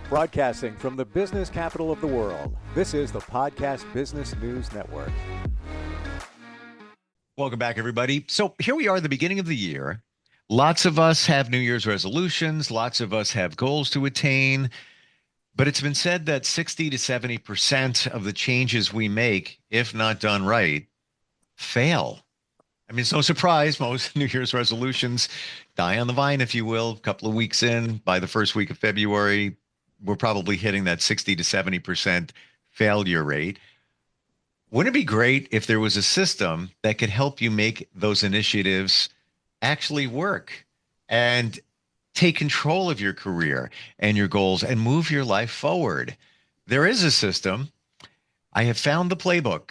Broadcasting from the business capital of the world, this is the Podcast Business News Network. Welcome back, everybody. So here we are at the beginning of the year. Lots of us have New Year's resolutions. Lots of us have goals to attain. But it's been said that 60 to 70% of the changes we make, if not done right, fail. I mean, it's no surprise most New Year's resolutions die on the vine, if you will. A couple of weeks in, by the first week of February, we're probably hitting that 60 to 70% failure rate. Wouldn't it be great if there was a system that could help you make those initiatives actually work and take control of your career and your goals and move your life forward? There is a system. I have found the playbook.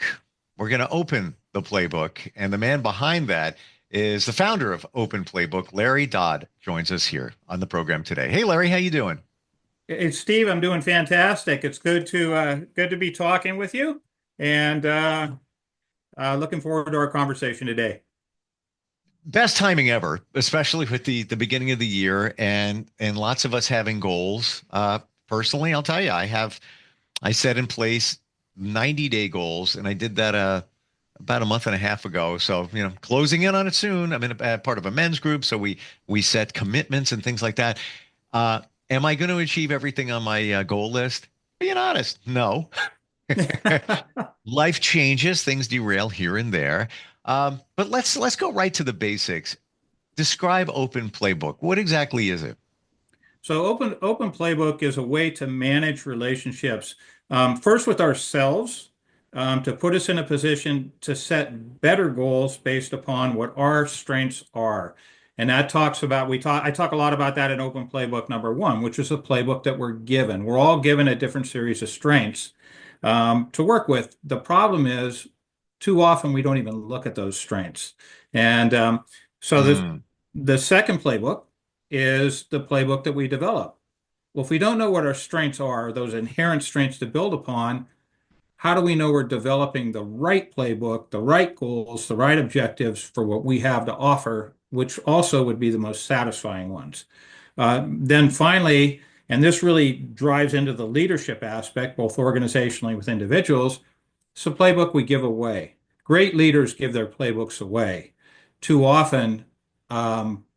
We're going to open the playbook, and the man behind that is the founder of OpenPlaybook, Larry Dodd, joins us here on the program today. Hey, Larry, how you doing? It's Steve. I'm doing fantastic. It's good to be talking with you, and looking forward to our conversation today. Best timing ever, especially with the beginning of the year and lots of us having goals. Personally, I'll tell you, I set in place 90-day goals, and I did that about a month and a half ago. So, closing in on it soon. I'm in a part of a men's group, so we set commitments and things like that. Am I going to achieve everything on my goal list? Being honest, no. Life changes, things derail here and there. But let's go right to the basics. Describe Open Playbook. What exactly is it? So Open Playbook is a way to manage relationships, first with ourselves, to put us in a position to set better goals based upon what our strengths are. And that I talk a lot about that in Open Playbook number one, which is a playbook that we're given. We're all given a different series of strengths to work with. The problem is too often we don't even look at those strengths. And the second playbook is the playbook that we develop. Well, if we don't know what our strengths are, those inherent strengths to build upon, how do we know we're developing the right playbook, the right goals, the right objectives for what we have to offer, which also would be the most satisfying ones? Then finally, and this really drives into the leadership aspect, both organizationally with individuals, it's a playbook we give away. Great leaders give their playbooks away. Too often,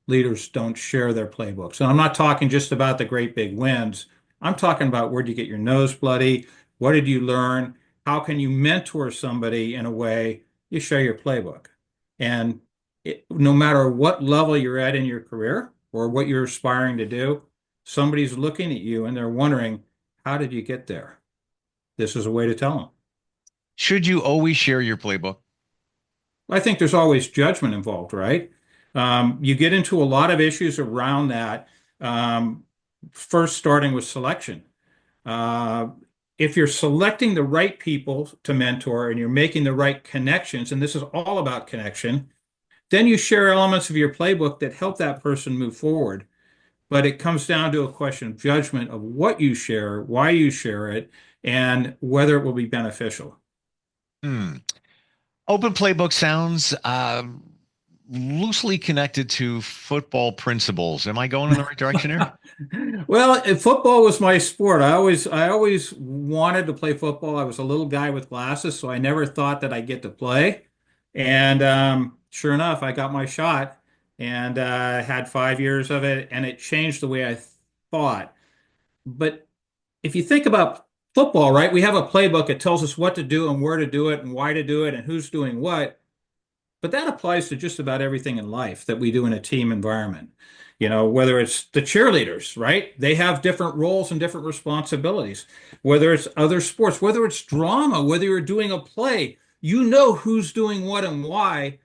leaders don't share their playbooks. And I'm not talking just about the great big wins. I'm talking about, where'd you get your nose bloody? What did you learn? How can you mentor somebody in a way? You share your playbook. And no matter what level you're at in your career or what you're aspiring to do, somebody's looking at you and they're wondering, how did you get there? This is a way to tell them. Should you always share your playbook? I think there's always judgment involved, right? You get into a lot of issues around that, first starting with selection. If you're selecting the right people to mentor and you're making the right connections, and this is all about connection, then you share elements of your playbook that help that person move forward. But it comes down to a question of judgment of what you share, why you share it, and whether it will be beneficial. Open Playbook sounds loosely connected to football principles. Am I going in the right direction here? Well, football was my sport. I always wanted to play football. I was a little guy with glasses, so I never thought that I'd get to play. And sure enough, I got my shot and had 5 years of it, and it changed the way I thought. But if you think about football, right, we have a playbook. It tells us what to do and where to do it and why to do it and who's doing what. But that applies to just about everything in life that we do in a team environment. Whether it's the cheerleaders, right? They have different roles and different responsibilities. Whether it's other sports, whether it's drama, whether you're doing a play, you know who's doing what and why.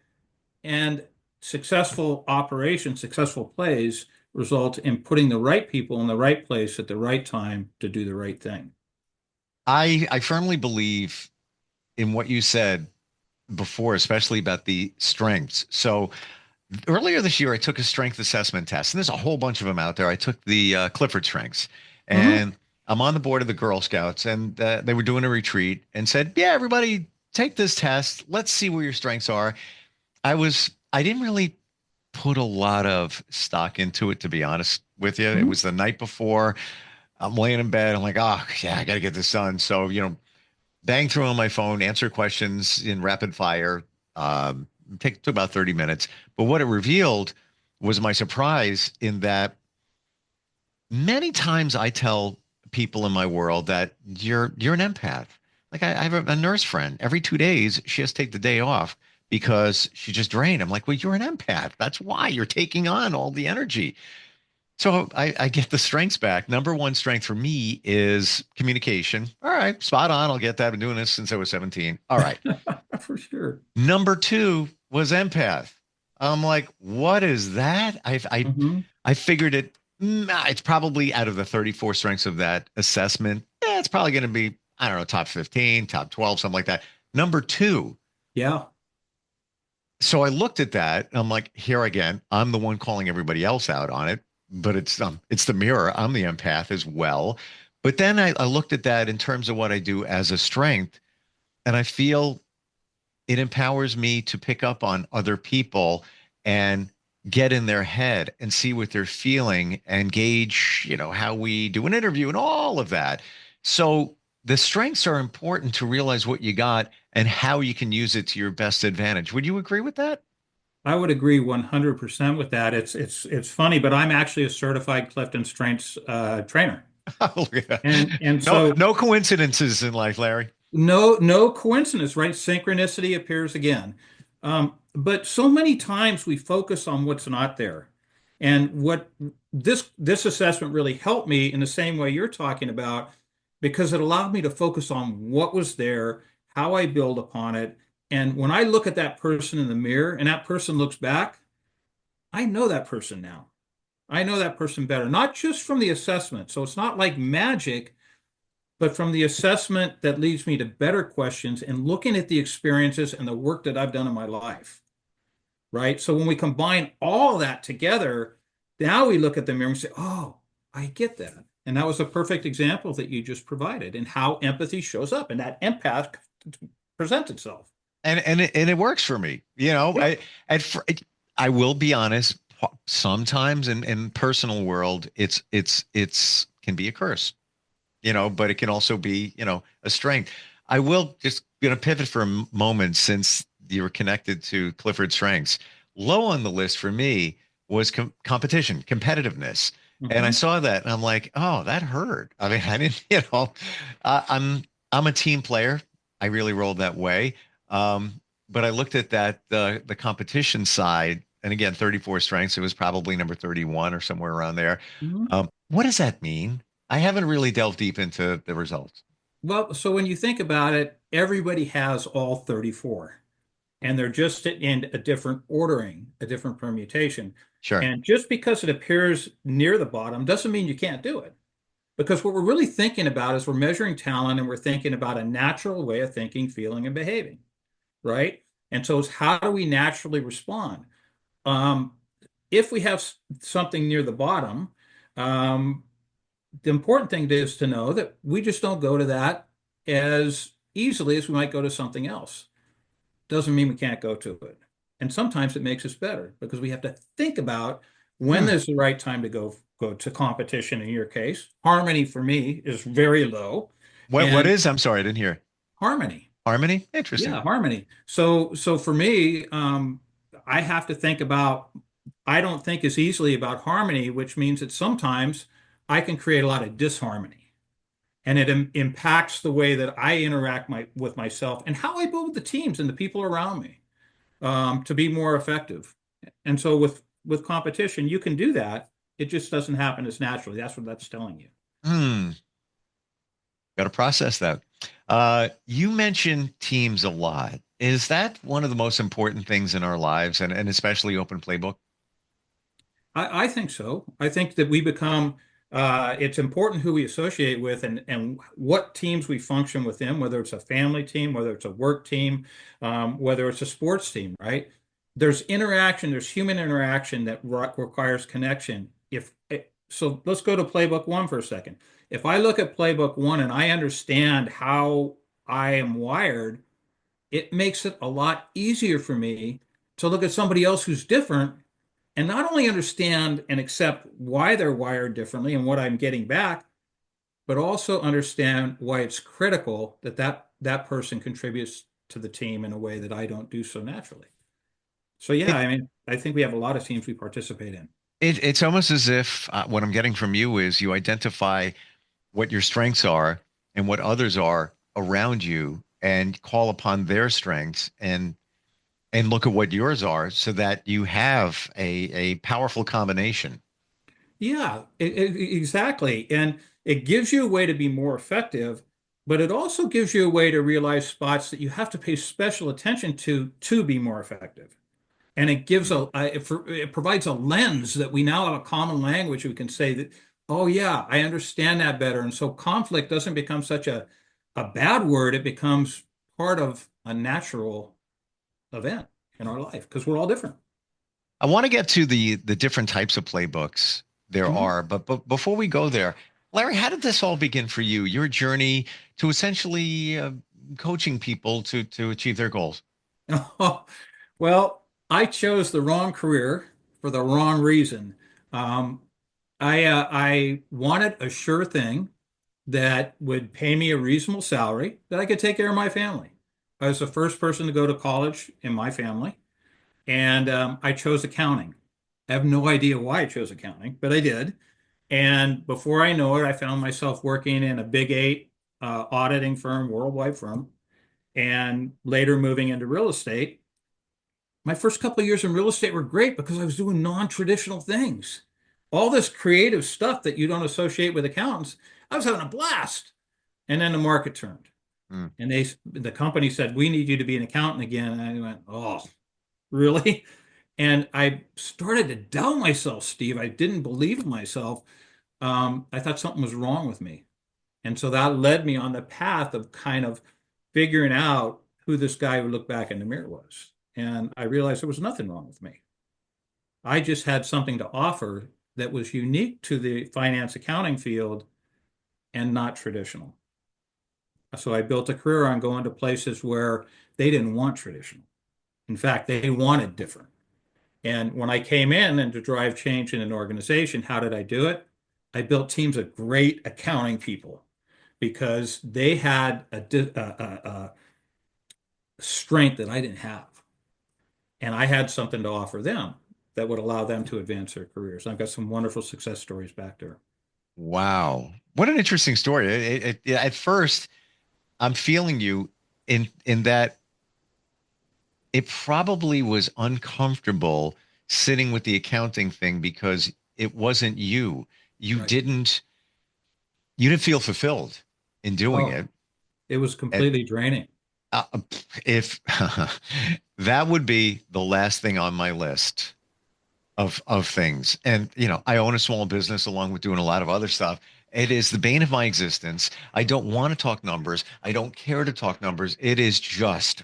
And successful operations, successful plays result in putting the right people in the right place at the right time to do the right thing. I firmly believe in what you said before, especially about the strengths. So earlier this year, I took a strength assessment test, and there's a whole bunch of them out there. I took the Clifford strengths, and I'm on the board of the Girl Scouts, and they were doing a retreat and said, yeah, everybody take this test. Let's see where your strengths are. I didn't really put a lot of stock into it, to be honest with you. It was the night before. I'm laying in bed. I'm like, oh, yeah, I got to get this done. So, bang through on my phone, answer questions in rapid fire. Um, took about 30 minutes. But what it revealed was my surprise in that many times I tell people in my world that you're an empath. Like I have a nurse friend. Every 2 days, she has to take the day off because she's just drained. I'm like, well, you're an empath. That's why you're taking on all the energy. So I get the strengths back. Number one strength for me is communication. All right, spot on. I'll get that. I've been doing this since I was 17. All right. For sure. Number two was empath. I'm like, what is that? Hmm. I figured it. It's probably out of the 34 strengths of that assessment. It's probably going to be, I don't know, top 15, top 12, something like that. Number two. Yeah. So I looked at that. And I'm like, here again, I'm the one calling everybody else out on it, but it's the mirror. I'm the empath as well. But then I looked at that in terms of what I do as a strength, and I feel it empowers me to pick up on other people and get in their head and see what they're feeling and gauge, how we do an interview and all of that. So the strengths are important to realize what you got and how you can use it to your best advantage. Would you agree with that? I would agree 100% with that. It's funny, but I'm actually a certified Clifton Strengths trainer. Look at that. And No, so no coincidences in life, Larry. no coincidence, right? Synchronicity appears again. But so many times we focus on what's not there. And what this assessment really helped me in the same way you're talking about, because it allowed me to focus on what was there, how I build upon it. And when I look at that person in the mirror and that person looks back, I know that person now. I know that person better, not just from the assessment. So it's not like magic, but from the assessment that leads me to better questions and looking at the experiences and the work that I've done in my life, right? So when we combine all that together, now we look at the mirror and say, oh, I get that. And that was a perfect example that you just provided and how empathy shows up and that empath presents itself. And it works for me. Yeah. I will be honest. Sometimes in personal world, it's can be a curse. But it can also be, a strength. I will just pivot for a moment since you were connected to Clifford's strengths. Low on the list for me was competition, competitiveness. And I Mhm. saw that and I'm like, oh, that hurt. I mean, I didn't, I'm a team player. I really rolled that way. But I looked at that, the competition side, and again, 34 strengths, it was probably number 31 or somewhere around there. Mhm. What does that mean? I haven't really delved deep into the results. Well, so when you think about it, everybody has all 34. And they're just in a different ordering, a different permutation. Sure. And just because it appears near the bottom doesn't mean you can't do it. Because what we're really thinking about is we're measuring talent and we're thinking about a natural way of thinking, feeling, and behaving, right? And so it's how do we naturally respond? Um, if we have something near the bottom, um, the important thing is to know that we just don't go to that as easily as we might go to something else. Doesn't mean we can't go to it. And sometimes it makes us better because we have to think about when Hmm. there's the right time to go to competition in your case. Harmony for me is very low. What And is, I'm sorry, I didn't hear. harmony. Harmony? Interesting. Yeah, harmony. So for me, I have to think about, I don't think as easily about harmony, which means that sometimes I can create a lot of disharmony. And it impacts the way that I interact with myself and how I build the teams and the people around me to be more effective. And so with competition, you can do that. It just doesn't happen as naturally. That's what that's telling you. Hmm. Got to process that. You mentioned teams a lot. Is that one of the most important things in our lives and especially open playbook? I think so. I think that we become it's important who we associate with and what teams we function within, whether it's a family team, whether it's a work team, whether it's a sports team, right? There's interaction, there's human interaction that requires connection. So let's go to playbook one for a second. If I look at playbook one and I understand how I am wired, it makes it a lot easier for me to look at somebody else who's different and not only understand and accept why they're wired differently and what I'm getting back, but also understand why it's critical that that person contributes to the team in a way that I don't do so naturally. So yeah, It, I mean, I think we have a lot of teams we participate in. it's almost as if what I'm getting from you is you identify what your strengths are and what others are around you and call upon their strengths and look at what yours are so that you have a powerful combination. Yeah, exactly. And it gives you a way to be more effective, but it also gives you a way to realize spots that you have to pay special attention to be more effective. And it gives it provides a lens that we now have a common language. We can say that, oh yeah, I understand that better. And so conflict doesn't become such a bad word. It becomes part of a natural event in our life because we're all different. I want to get to the different types of playbooks there Mhm. are, but before we go there, Larry, how did this all begin for you? Your journey to essentially coaching people to achieve their goals. Well, I chose the wrong career for the wrong reason. Um, I wanted a sure thing that would pay me a reasonable salary that I could take care of my family. I was the first person to go to college in my family, and I chose accounting. I have no idea why I chose accounting, but I did. And before I know it, I found myself working in a big eight auditing firm, worldwide firm, and later moving into real estate. My first couple of years in real estate were great because I was doing non-traditional things. All this creative stuff that you don't associate with accountants, I was having a blast. And then the market turned. Mm. And the company said, "We need you to be an accountant again." And I went, "Oh, really?" And I started to doubt myself, Steve. I didn't believe in myself. I thought something was wrong with me. And so that led me on the path of kind of figuring out who this guy who looked back in the mirror was. And I realized there was nothing wrong with me. I just had something to offer that was unique to the finance accounting field and not traditional. So I built a career on going to places where they didn't want traditional. In fact, they wanted different. And when I came in and to drive change in an organization, how did I do it? I built teams of great accounting people because they had a strength that I didn't have. And I had something to offer them that would allow them to advance their careers. I've got some wonderful success stories back there. Wow, what an interesting story! Yeah, at first, I'm feeling you in that it probably was uncomfortable sitting with the accounting thing because it wasn't you. You Right. didn't you didn't feel fulfilled in doing Oh, it. it was And completely draining. uh, if that would be the last thing on my list of things. And I own a small business along with doing a lot of other stuff. It is the bane of my existence. I don't want to talk numbers. I don't care to talk numbers. It is just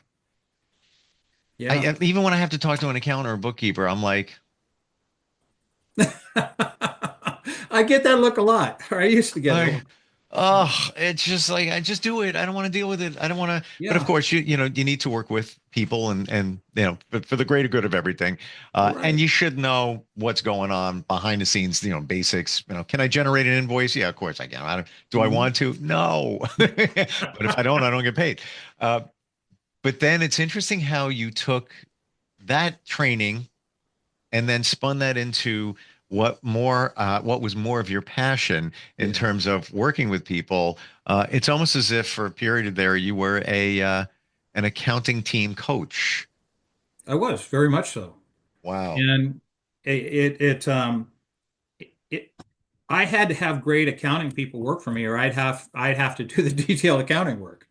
Yeah. even when I have to talk to an accountant or a bookkeeper, I'm like, I get that look a lot. I used to get it a I, lot. oh, it's just like I just do it. I don't want to deal with it. I don't want to. But of Yeah. course, you need to work with people and but for the greater good of everything. And Right. you should know what's going on behind the scenes. Basics. Can I generate an invoice? Yeah, of course I can. Do I Mhm. want to? No. But if I don't get paid. Uh, but then it's interesting how you took that training and then spun that into what was more of your passion in Yeah. terms of working with people. It's almost as if for a period there you were a an accounting team coach. I was very much so. Wow. And it I had to have great accounting people work for me, or I'd have to do the detailed accounting work.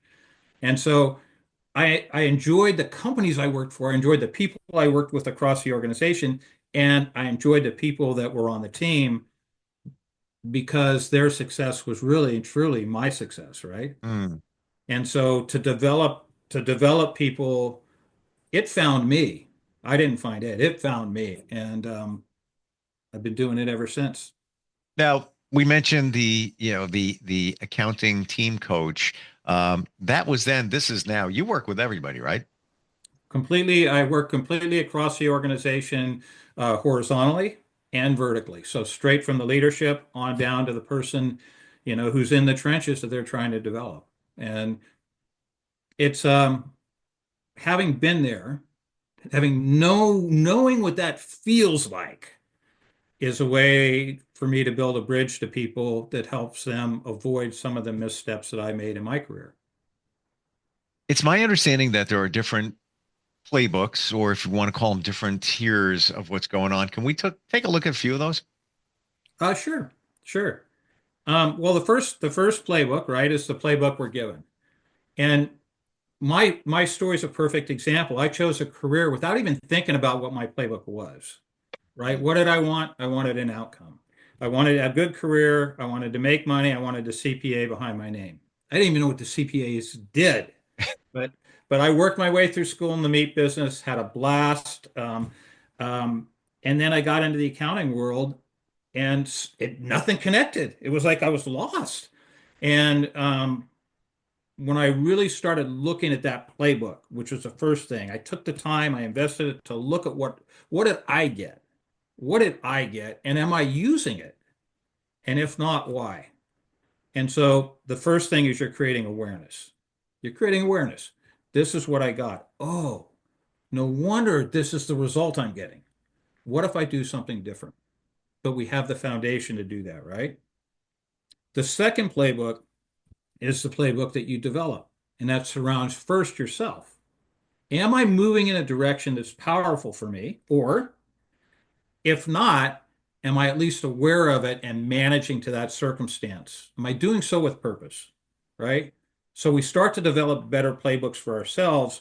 And so I enjoyed the companies I worked for. I enjoyed the people I worked with across the organization, and I enjoyed the people that were on the team because their success was really and truly my success, right? Mm. And so to develop people, it found me. I didn't find it. It found me, and I've been doing it ever since. Now we mentioned the accounting team coach. That was then. This is now. You work with everybody, right? Completely, I work completely across the organization, horizontally and vertically. So straight from the leadership on down to the person, who's in the trenches that they're trying to develop. And it's having been there, knowing what that feels like is a way for me to build a bridge to people that helps them avoid some of the missteps that I made in my career. It's my understanding that there are different playbooks, or if you want to call them different tiers of what's going on. Can we take a look at a few of those? Sure, sure. Well, the first playbook, right, is the playbook we're given. And my story is a perfect example. I chose a career without even thinking about what my playbook was, right? What did I want? I wanted an outcome. I wanted a good career. I wanted to make money. I wanted the CPA behind my name. I didn't even know what the CPAs did, but but I worked my way through school in the meat business, had a blast, and then I got into the accounting world, and nothing connected. It was like I was lost. And when I really started looking at that playbook, which was the first thing, I took the time, I invested it to look at what did I get? What did I get? And am I using it? And if not, why? And so the first thing is you're creating awareness. You're creating awareness. This is what I got. Oh, no wonder this is the result I'm getting. What if I do something different? But we have the foundation to do that, right? The second playbook is the playbook that you develop, and that surrounds first yourself. Am I moving in a direction that's powerful for me? Or if not, am I at least aware of it and managing to that circumstance? Am I doing so with purpose? Right? So we start to develop better playbooks for ourselves.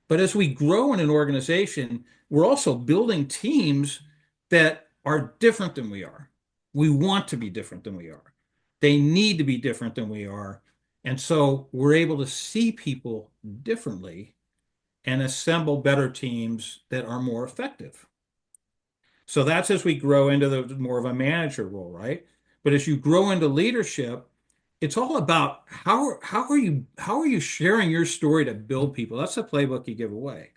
But as we grow in an organization, we're also building teams that are different than we are. We want to be different than we are. They need to be different than we are. And so we're able to see people differently and assemble better teams that are more effective. So that's as we grow into the more of a manager role, right? But as you grow into leadership, it's all about how are you sharing your story to build people? That's the playbook you give away.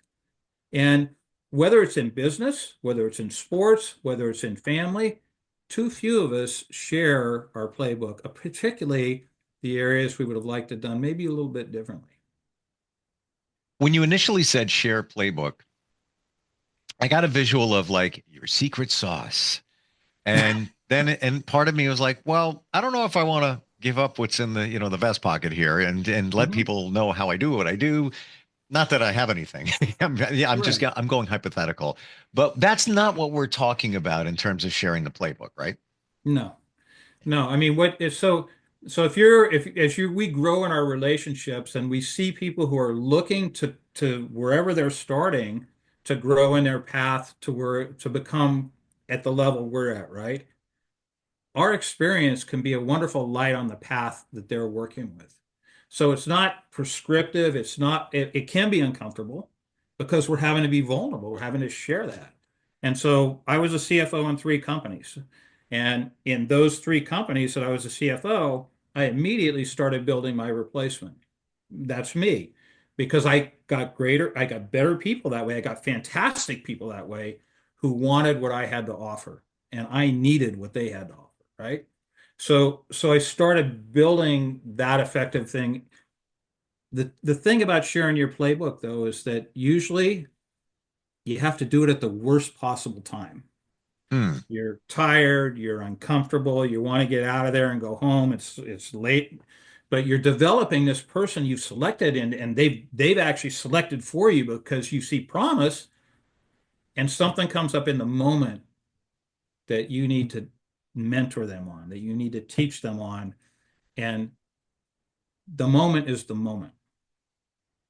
And whether it's in business, whether it's in sports, whether it's in family, too few of us share our playbook, particularly the areas we would have liked to have done maybe a little bit differently. When you initially said share playbook, I got a visual of like your secret sauce. And part of me was like, well, I don't know if I want to give up what's in the vest pocket here and let Mhm. people know how I do what I do. Not that I have anything. Right. I'm going hypothetical, but that's not what we're talking about in terms of sharing the playbook, right? No. No, I mean, what if so? So if you're if as you we grow in our relationships and we see people who are looking to wherever they're starting to grow in their path to where to become at the level we're at, right? Our experience can be a wonderful light on the path that they're working with. So it's not prescriptive. It can be uncomfortable because we're having to be vulnerable. We're having to share that. And so I was a CFO in three companies. And in those three companies that I was a CFO, I immediately started building my replacement. That's me because I got better people that way. I got fantastic people that way who wanted what I had to offer, and I needed what they had to offer, right? So I started building that effective thing. The thing about sharing your playbook though is that usually you have to do it at the worst possible time. Hmm. You're tired, you're uncomfortable, you want to get out of there and go home. It's late, but you're developing this person you've selected and they've actually selected for you because you see promise and something comes up in the moment that you need to mentor them on, that you need to teach them on. And the moment is the moment.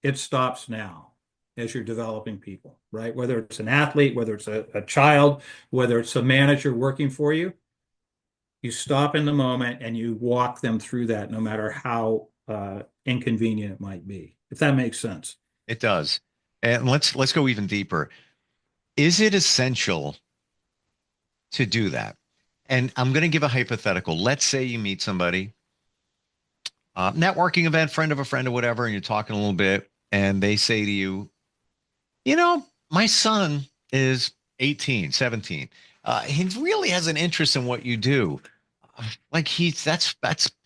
It stops now as you're developing people, right? Whether it's an athlete, whether it's a child, whether it's a manager working for you, you stop in the moment and you walk them through that, no matter how inconvenient it might be, if that makes sense. It does. And let's go even deeper. Is it essential to do that? And I'm going to give a hypothetical. Let's say you meet somebody, networking event, friend of a friend or whatever, and you're talking a little bit, and they say to you, my son is 18, 17. He really has an interest in what you do. like that's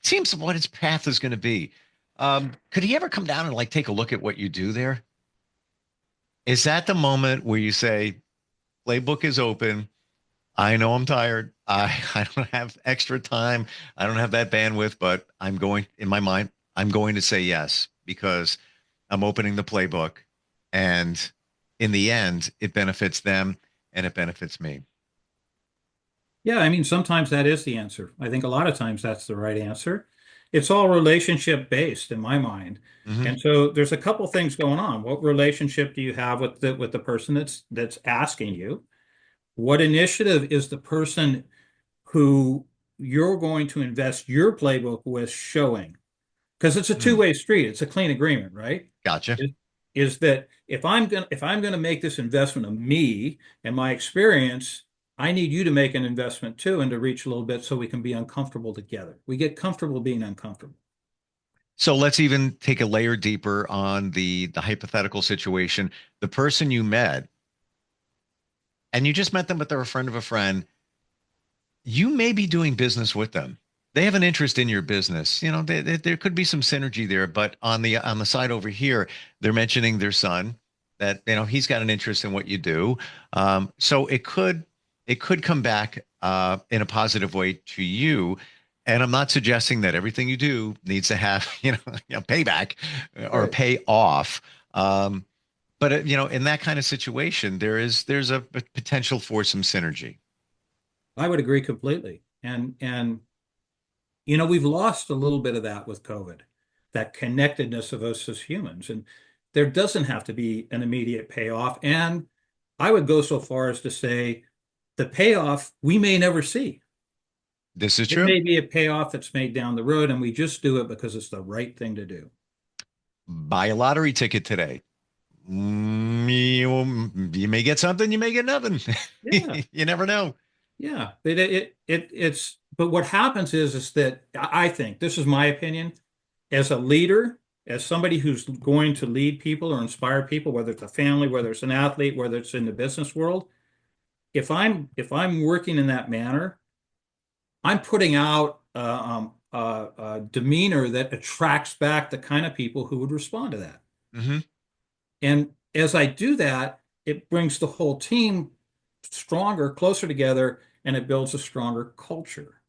seems what his path is going to be. Could he ever come down and like take a look at what you do there? Is that the moment where you say, playbook is open? I know I'm tired. I don't have extra time. I don't have that bandwidth, but I'm going in my mind, I'm going to say yes because I'm opening the playbook. And in the end, it benefits them and it benefits me. Yeah, I mean, sometimes that is the answer. I think a lot of times that's the right answer. It's all relationship based in my mind. Hmm. And so there's a couple things going on. What relationship do you have with the person that's asking you? What initiative is the person who you're going to invest your playbook with showing? Because it's a Hmm. two-way street. It's a clean agreement, right? Gotcha. Is, is that if I'm gonna make this investment of me and my experience, I need you to make an investment too and to reach a little bit so we can be uncomfortable together. We get comfortable being uncomfortable. So let's even take a layer deeper on the hypothetical situation. The person you met, and you just met them, but they're a friend of a friend. You may be doing business with them. They have an interest in your business. You know, there could be some synergy there, but on the side over here, they're mentioning their son that he's got an interest in what you do. So it could come back in a positive way to you. And I'm not suggesting that everything you do needs to have payback or Right. pay off. But in that kind of situation, there's a potential for some synergy. I would agree completely. And we've lost a little bit of that with COVID, that connectedness of us as humans. And there doesn't have to be an immediate payoff. And I would go so far as to say the payoff we may never see. This is It true. may be a payoff that's made down the road, and we just do it because it's the right thing to do. Buy a lottery ticket today. You may get something, you may get nothing. Yeah, You never know. yeah. But what happens is that I think this is my opinion as a leader, as somebody who's going to lead people or inspire people, whether it's a family, whether it's an athlete, whether it's in the business world. If I'm working in that manner, I'm putting out a demeanor that attracts back the kind of people who would respond to that. Hmm. And as I do that, it brings the whole team stronger, closer together, and it builds a stronger culture.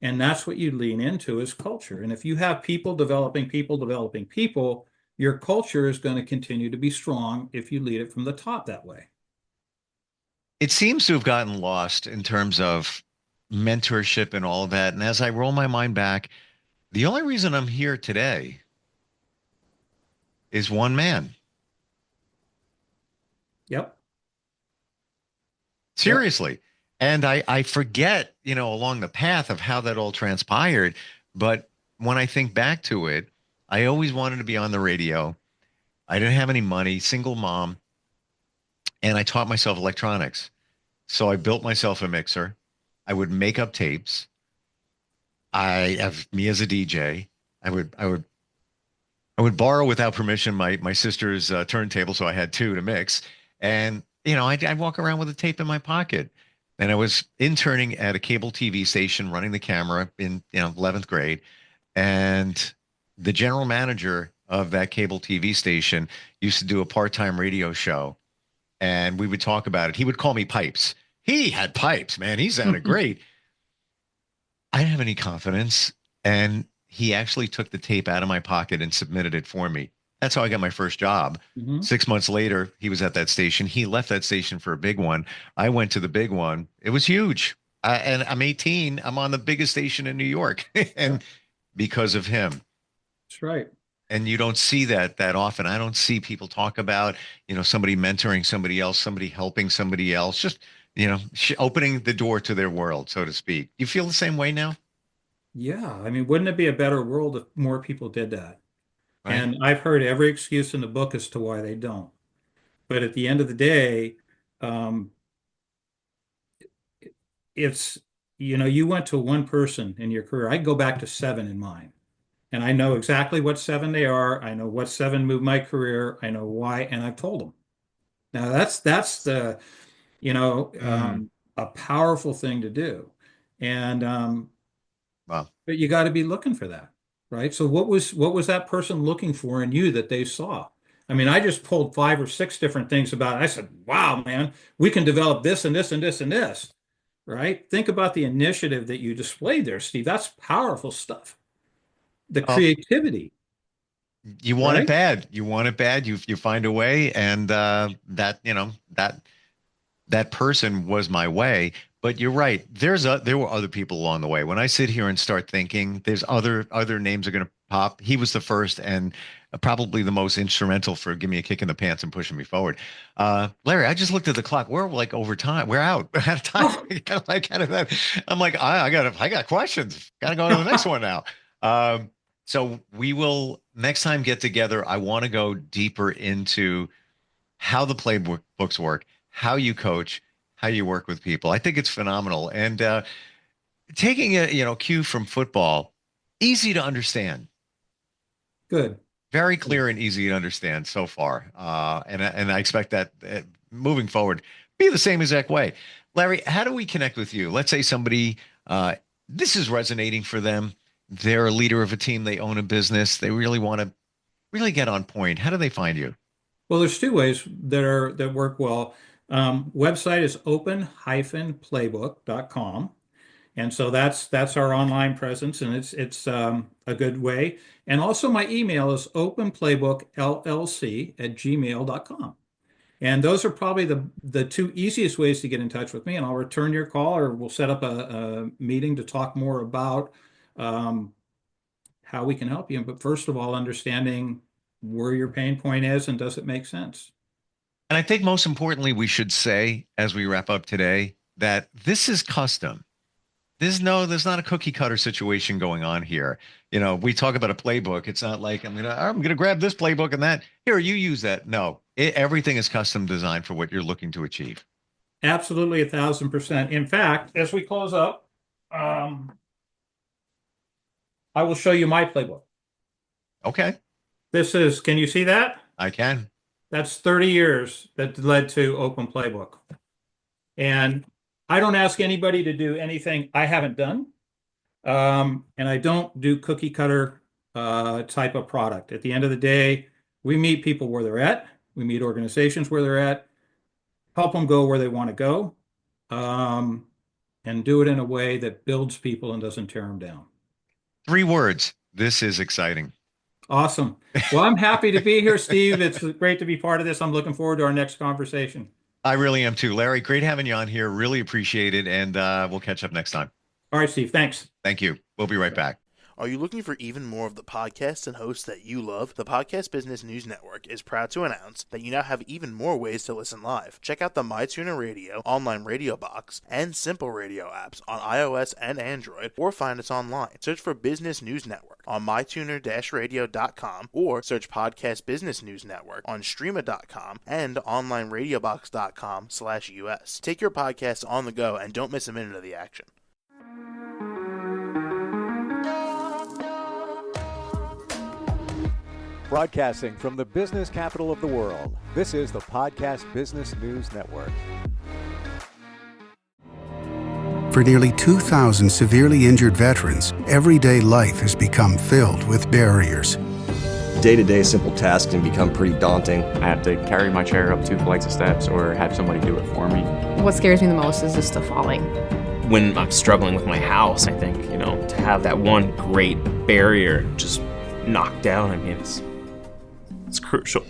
And that's what you lean into is culture. And if you have people developing people, your culture is going to continue to be strong if you lead it from the top that way. It seems to have gotten lost in terms of mentorship and all of that. And as I roll my mind back, the only reason I'm here today is one man. Yep. Yep. Seriously. And I forget, along the path of how that all transpired. But when I think back to it, I always wanted to be on the radio. I didn't have any money, single mom, and I taught myself electronics. So I built myself a mixer. I would make up tapes. I have me as a DJ. I would borrow without permission my sister's turntable, so I had two to mix. And I'd walk around with a tape in my pocket. And I was interning at a cable TV station, running the camera in 11th grade. And the general manager of that cable TV station used to do a part-time radio show, and we would talk about it. He would call me Pipes. He had pipes, man. He sounded great. I didn't have any confidence. And he actually took the tape out of my pocket and submitted it for me. That's how I got my first job. Mhm. 6 months later, he was at that station. He left that station for a big one. I went to the big one. It was huge. And I'm 18. I'm on the biggest station in New York. Yeah, And because of him. that's right. And you don't see that often. I don't see people talk about, somebody mentoring somebody else, somebody helping somebody else, just, opening the door to their world, so to speak. You feel the same way now, Yeah. I mean, wouldn't it be a better world if more people did that? right? And I've heard every excuse in the book as to why they don't. But at the end of the day, um, it's, you went to one person in your career. I go back to seven in mine. And I know exactly what seven they are. I know what seven moved my career. I know why, and I've told them. Now that's you know, Mm. a powerful thing to do. And Wow. But you got to be looking for that, right? So what was that person looking for in you that they saw? I mean, I just pulled 5 or 6 different things about it. I said, wow, man, we can develop this and this and this and this, right? Think about the initiative that you displayed there, Steve. That's powerful stuff. The Oh, creativity, you want it right? bad. You want it bad. You find a way, and that person was my way. But you're right. There were other people along the way. When I sit here and start thinking, there's other names are going to pop. He was the first and probably the most instrumental for giving me a kick in the pants and pushing me forward. Larry, I just looked at the clock. We're like over time. We're out. We're out of time. Oh, I'm like, I got questions. Got to go to the next one now. So we will next time get together. I want to go deeper into how the playbooks work, how you coach, how you work with people. I think it's phenomenal. And taking a cue from football, easy to understand, good. very clear and easy to understand so far. And I expect that moving forward, be the same exact way. Larry, how do we connect with you? Let's say somebody, this is resonating for them. They're a leader of a team. They own a business. They really want to really get on point. How do they find you? Well, there's 2 ways that work well. Website is open-playbook.com. And so that's our online presence, and it's a good way. And also my email is openplaybookllc@gmail.com. And those are probably the 2 easiest ways to get in touch with me. And I'll return your call, or we'll set up a meeting to talk more about how we can help you. But first of all, understanding where your pain point is and does it make sense? And I think most importantly, we should say as we wrap up today that this is custom. There's not a cookie cutter situation going on here. We talk about a playbook. It's not like I'm gonna grab this playbook and that. Here, you use that. No, everything is custom designed for what you're looking to achieve. Absolutely, 1,000%. In fact, as we close up, I will show you my playbook. Okay, Can you see that? I can. That's 30 years that led to Open Playbook. And I don't ask anybody to do anything I haven't done. And I don't do cookie cutter type of product. At the end of the day, we meet people where they're at. We meet organizations where they're at, help them go where they want to go, and do it in a way that builds people and doesn't tear them down. 3 words. This is exciting. Awesome. Well, I'm happy to be here, Steve. It's great to be part of this. I'm looking forward to our next conversation. I really am too. Larry, great having you on here. Really appreciate it. And we'll catch up next time. All right, Steve. Thanks. Thank you. We'll be right back. Are you looking for even more of the podcasts and hosts that you love? The Podcast Business News Network is proud to announce that you now have even more ways to listen live. Check out the MyTuner Radio, online radio box, and Simple Radio apps on iOS and Android, or find us online. Search for Business News Network on mytuner-radio.com, or search Podcast Business News Network on streama.com and onlineradiobox.com/US. Take your podcast on the go and don't miss a minute of the action. Broadcasting from the business capital of the world, this is the Podcast Business News Network. For nearly 2,000 severely injured veterans, everyday life has become filled with barriers. Day-to-day simple tasks can become pretty daunting. I have to carry my chair up 2 flights of steps or have somebody do it for me. What scares me the most is just the falling. When I'm struggling with my house, I think, to have that one great barrier just knocked down, it's crucial.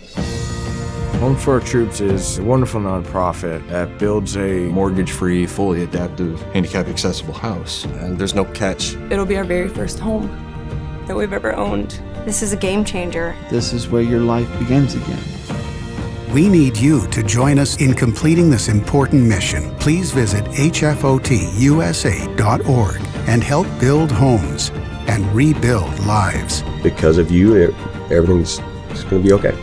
Home for Our Troops is a wonderful nonprofit that builds a mortgage-free, fully adaptive, handicap-accessible house. And there's no catch. It'll be our very first home that we've ever owned. This is a game changer. This is where your life begins again. We need you to join us in completing this important mission. Please visit hfotusa.org and help build homes and rebuild lives. Because of you, everything's going to be okay.